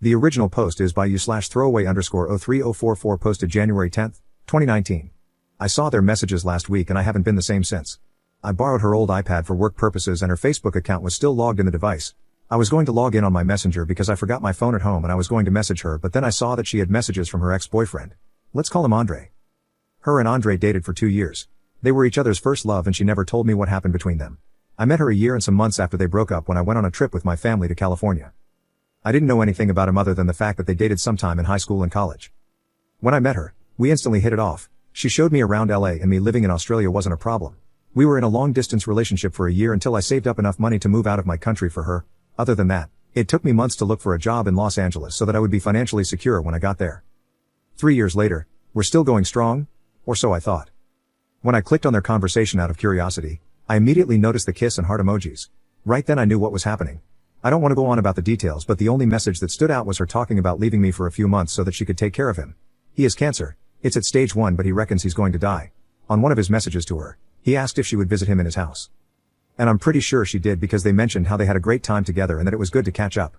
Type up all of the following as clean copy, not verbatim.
The original post is by u/throwaway_03044 posted January 10, 2019. I saw their messages last week and I haven't been the same since. I borrowed her old iPad for work purposes and her Facebook account was still logged in the device. I was going to log in on my Messenger because I forgot my phone at home and I was going to message her, but then I saw that she had messages from her ex-boyfriend. Let's call him Andre. Her and Andre dated for 2 years. They were each other's first love and she never told me what happened between them. I met her a year and some months after they broke up when I went on a trip with my family to California. I didn't know anything about him other than the fact that they dated sometime in high school and college. When I met her, we instantly hit it off. She showed me around LA and me living in Australia wasn't a problem. We were in a long-distance relationship for a year until I saved up enough money to move out of my country for her. Other than that, it took me months to look for a job in Los Angeles so that I would be financially secure when I got there. 3 years later, we're still going strong? Or so I thought. When I clicked on their conversation out of curiosity, I immediately noticed the kiss and heart emojis. Right then I knew what was happening. I don't want to go on about the details, but the only message that stood out was her talking about leaving me for a few months so that she could take care of him. He has cancer. It's at stage 1, but he reckons he's going to die. On one of his messages to her, he asked if she would visit him in his house. And I'm pretty sure she did because they mentioned how they had a great time together and that it was good to catch up.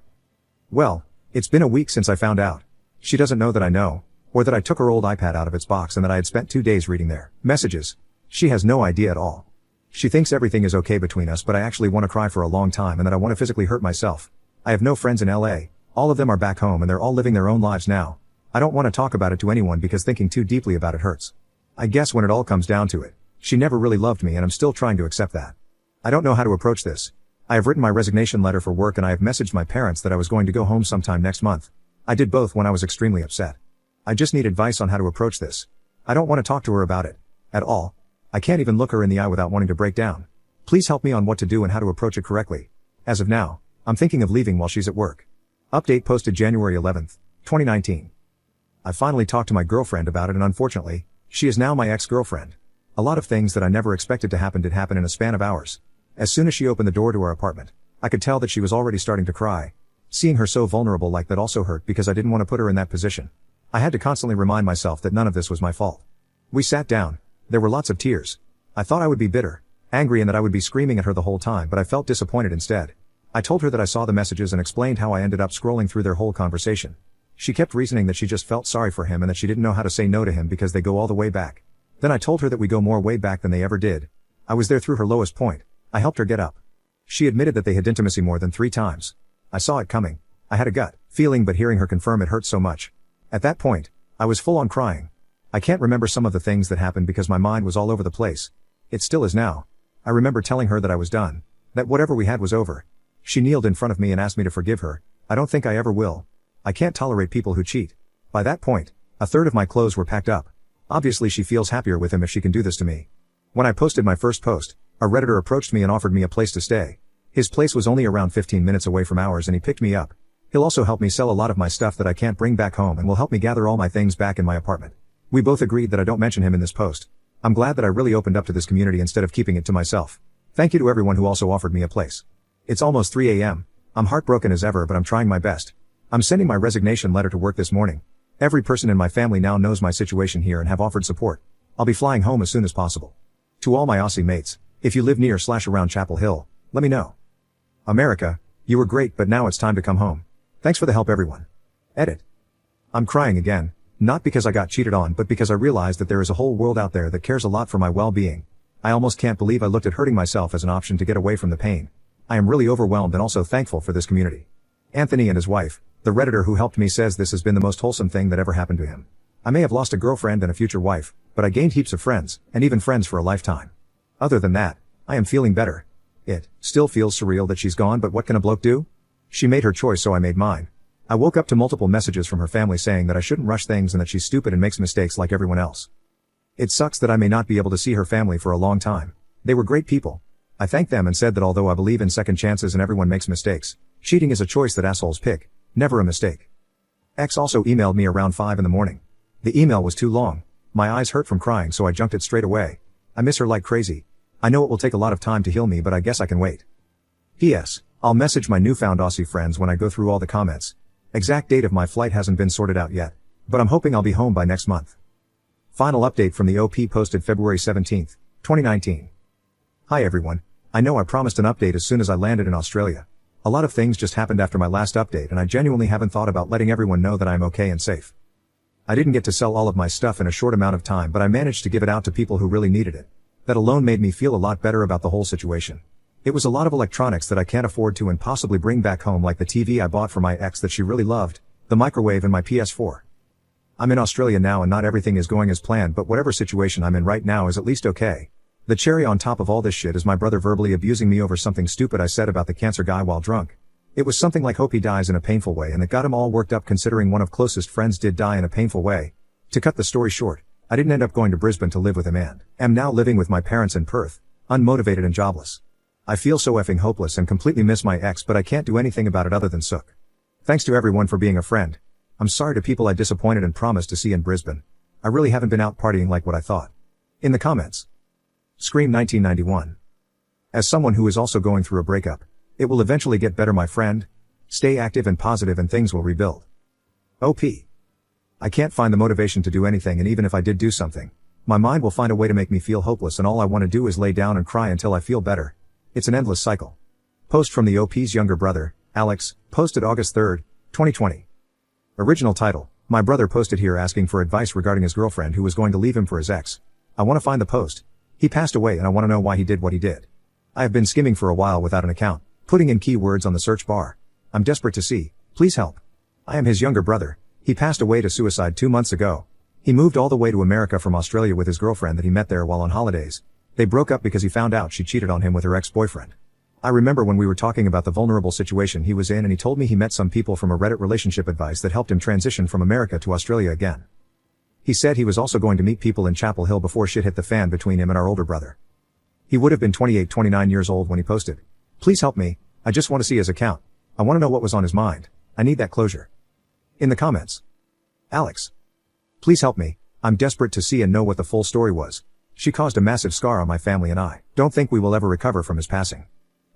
Well, it's been a week since I found out. She doesn't know that I know, or that I took her old iPad out of its box and that I had spent 2 days reading their messages. She has no idea at all. She thinks everything is okay between us, but I actually want to cry for a long time and that I want to physically hurt myself. I have no friends in LA, all of them are back home and they're all living their own lives now. I don't want to talk about it to anyone because thinking too deeply about it hurts. I guess when it all comes down to it, she never really loved me and I'm still trying to accept that. I don't know how to approach this. I have written my resignation letter for work and I have messaged my parents that I was going to go home sometime next month. I did both when I was extremely upset. I just need advice on how to approach this. I don't want to talk to her about it. At all. I can't even look her in the eye without wanting to break down. Please help me on what to do and how to approach it correctly. As of now, I'm thinking of leaving while she's at work. Update posted January 11th, 2019. I finally talked to my girlfriend about it and unfortunately, she is now my ex-girlfriend. A lot of things that I never expected to happen did happen in a span of hours. As soon as she opened the door to our apartment, I could tell that she was already starting to cry. Seeing her so vulnerable like that also hurt because I didn't want to put her in that position. I had to constantly remind myself that none of this was my fault. We sat down. There were lots of tears. I thought I would be bitter, angry and that I would be screaming at her the whole time, but I felt disappointed instead. I told her that I saw the messages and explained how I ended up scrolling through their whole conversation. She kept reasoning that she just felt sorry for him and that she didn't know how to say no to him because they go all the way back. Then I told her that we go more way back than they ever did. I was there through her lowest point. I helped her get up. She admitted that they had intimacy more than 3 times. I saw it coming. I had a gut feeling, but hearing her confirm it hurt so much. At that point, I was full on crying. I can't remember some of the things that happened because my mind was all over the place. It still is now. I remember telling her that I was done. That whatever we had was over. She kneeled in front of me and asked me to forgive her. I don't think I ever will. I can't tolerate people who cheat. By that point, a third of my clothes were packed up. Obviously she feels happier with him if she can do this to me. When I posted my first post, a Redditor approached me and offered me a place to stay. His place was only around 15 minutes away from ours and he picked me up. He'll also help me sell a lot of my stuff that I can't bring back home and will help me gather all my things back in my apartment. We both agreed that I don't mention him in this post. I'm glad that I really opened up to this community instead of keeping it to myself. Thank you to everyone who also offered me a place. It's almost 3 a.m. I'm heartbroken as ever, but I'm trying my best. I'm sending my resignation letter to work this morning. Every person in my family now knows my situation here and have offered support. I'll be flying home as soon as possible. To all my Aussie mates, if you live near/around Chapel Hill, let me know. America, you were great, but now it's time to come home. Thanks for the help, everyone. Edit. I'm crying again, not because I got cheated on, but because I realized that there is a whole world out there that cares a lot for my well-being. I almost can't believe I looked at hurting myself as an option to get away from the pain. I am really overwhelmed and also thankful for this community. Anthony and his wife, the Redditor who helped me, says this has been the most wholesome thing that ever happened to him. I may have lost a girlfriend and a future wife, but I gained heaps of friends, and even friends for a lifetime. Other than that, I am feeling better. It still feels surreal that she's gone, but what can a bloke do? She made her choice, so I made mine. I woke up to multiple messages from her family saying that I shouldn't rush things and that she's stupid and makes mistakes like everyone else. It sucks that I may not be able to see her family for a long time. They were great people. I thanked them and said that although I believe in second chances and everyone makes mistakes, cheating is a choice that assholes pick, never a mistake. X also emailed me around 5 in the morning. The email was too long. My eyes hurt from crying, so I junked it straight away. I miss her like crazy. I know it will take a lot of time to heal me, but I guess I can wait. P.S. I'll message my newfound Aussie friends when I go through all the comments. Exact date of my flight hasn't been sorted out yet, but I'm hoping I'll be home by next month. Final update from the OP posted February 17th, 2019. Hi everyone. I know I promised an update as soon as I landed in Australia. A lot of things just happened after my last update and I genuinely haven't thought about letting everyone know that I'm okay and safe. I didn't get to sell all of my stuff in a short amount of time, but I managed to give it out to people who really needed it. That alone made me feel a lot better about the whole situation. It was a lot of electronics that I can't afford to and possibly bring back home, like the TV I bought for my ex that she really loved, the microwave, and my PS4. I'm in Australia now and not everything is going as planned, but whatever situation I'm in right now is at least okay. The cherry on top of all this shit is my brother verbally abusing me over something stupid I said about the cancer guy while drunk. It was something like hope he dies in a painful way, and it got him all worked up considering one of closest friends did die in a painful way. To cut the story short, I didn't end up going to Brisbane to live with him and am now living with my parents in Perth, unmotivated and jobless. I feel so effing hopeless and completely miss my ex, but I can't do anything about it other than suck. Thanks to everyone for being a friend. I'm sorry to people I disappointed and promised to see in Brisbane. I really haven't been out partying like what I thought. In the comments. Scream 1991. As someone who is also going through a breakup, it will eventually get better, my friend. Stay active and positive and things will rebuild. OP. I can't find the motivation to do anything, and even if I did do something, my mind will find a way to make me feel hopeless, and all I want to do is lay down and cry until I feel better. It's an endless cycle. Post from the OP's younger brother, Alex, posted August 3, 2020. Original title: My brother posted here asking for advice regarding his girlfriend who was going to leave him for his ex. I want to find the post. He passed away and I want to know why he did what he did. I have been skimming for a while without an account, putting in keywords on the search bar. I'm desperate to see. Please help. I am his younger brother. He passed away to suicide 2 months ago. He moved all the way to America from Australia with his girlfriend that he met there while on holidays. They broke up because he found out she cheated on him with her ex-boyfriend. I remember when we were talking about the vulnerable situation he was in, and he told me he met some people from a Reddit relationship advice that helped him transition from America to Australia again. He said he was also going to meet people in Chapel Hill before shit hit the fan between him and our older brother. He would have been 28-29 years old when he posted. Please help me. I just want to see his account. I want to know what was on his mind. I need that closure. In the comments. Alex. Please help me. I'm desperate to see and know what the full story was. She caused a massive scar on my family and I don't think we will ever recover from his passing.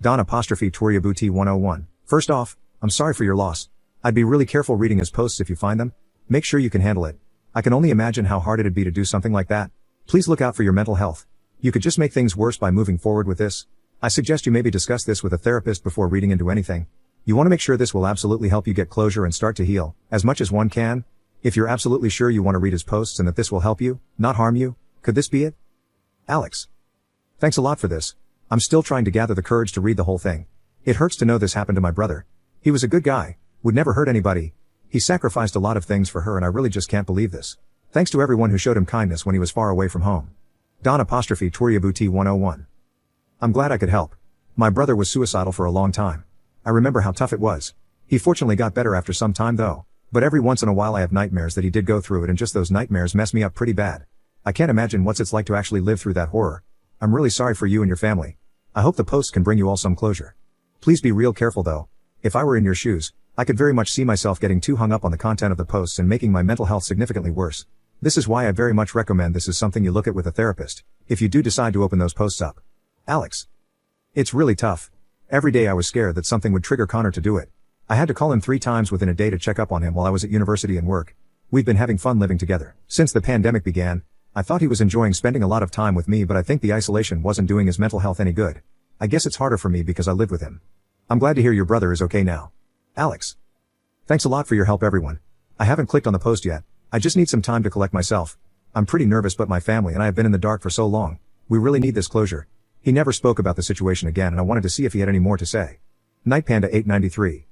Don_Toriabuti 101. First off, I'm sorry for your loss. I'd be really careful reading his posts if you find them. Make sure you can handle it. I can only imagine how hard it'd be to do something like that. Please look out for your mental health. You could just make things worse by moving forward with this. I suggest you maybe discuss this with a therapist before reading into anything. You want to make sure this will absolutely help you get closure and start to heal, as much as one can. If you're absolutely sure you want to read his posts and that this will help you, not harm you, could this be it? Alex. Thanks a lot for this. I'm still trying to gather the courage to read the whole thing. It hurts to know this happened to my brother. He was a good guy, would never hurt anybody. He sacrificed a lot of things for her and I really just can't believe this. Thanks to everyone who showed him kindness when he was far away from home. Don_Toriabuti 101. I'm glad I could help. My brother was suicidal for a long time. I remember how tough it was. He fortunately got better after some time though. But every once in a while I have nightmares that he did go through it, and just those nightmares mess me up pretty bad. I can't imagine what it's like to actually live through that horror. I'm really sorry for you and your family. I hope the post can bring you all some closure. Please be real careful though. If I were in your shoes, I could very much see myself getting too hung up on the content of the posts and making my mental health significantly worse. This is why I very much recommend this is something you look at with a therapist, if you do decide to open those posts up. Alex. It's really tough. Every day I was scared that something would trigger Connor to do it. I had to call him 3 times within a day to check up on him while I was at university and work. We've been having fun living together since the pandemic began. I thought he was enjoying spending a lot of time with me, but I think the isolation wasn't doing his mental health any good. I guess it's harder for me because I lived with him. I'm glad to hear your brother is okay now. Alex. Thanks a lot for your help, everyone. I haven't clicked on the post yet. I just need some time to collect myself. I'm pretty nervous, but my family and I have been in the dark for so long. We really need this closure. He never spoke about the situation again and I wanted to see if he had any more to say. Nightpanda 893.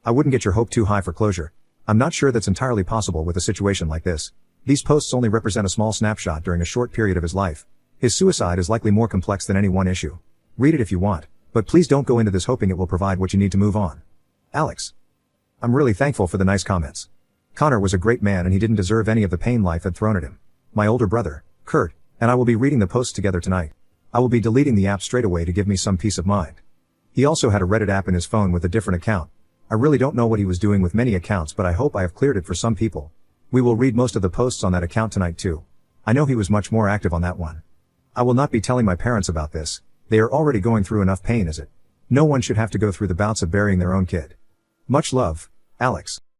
I wouldn't get your hope too high for closure. I'm not sure that's entirely possible with a situation like this. These posts only represent a small snapshot during a short period of his life. His suicide is likely more complex than any one issue. Read it if you want, but please don't go into this hoping it will provide what you need to move on. Alex. I'm really thankful for the nice comments. Connor was a great man and he didn't deserve any of the pain life had thrown at him. My older brother, Kurt, and I will be reading the posts together tonight. I will be deleting the app straight away to give me some peace of mind. He also had a Reddit app in his phone with a different account. I really don't know what he was doing with many accounts, but I hope I have cleared it for some people. We will read most of the posts on that account tonight too. I know he was much more active on that one. I will not be telling my parents about this. They are already going through enough pain as it. No one should have to go through the bouts of burying their own kid. Much love, Alex.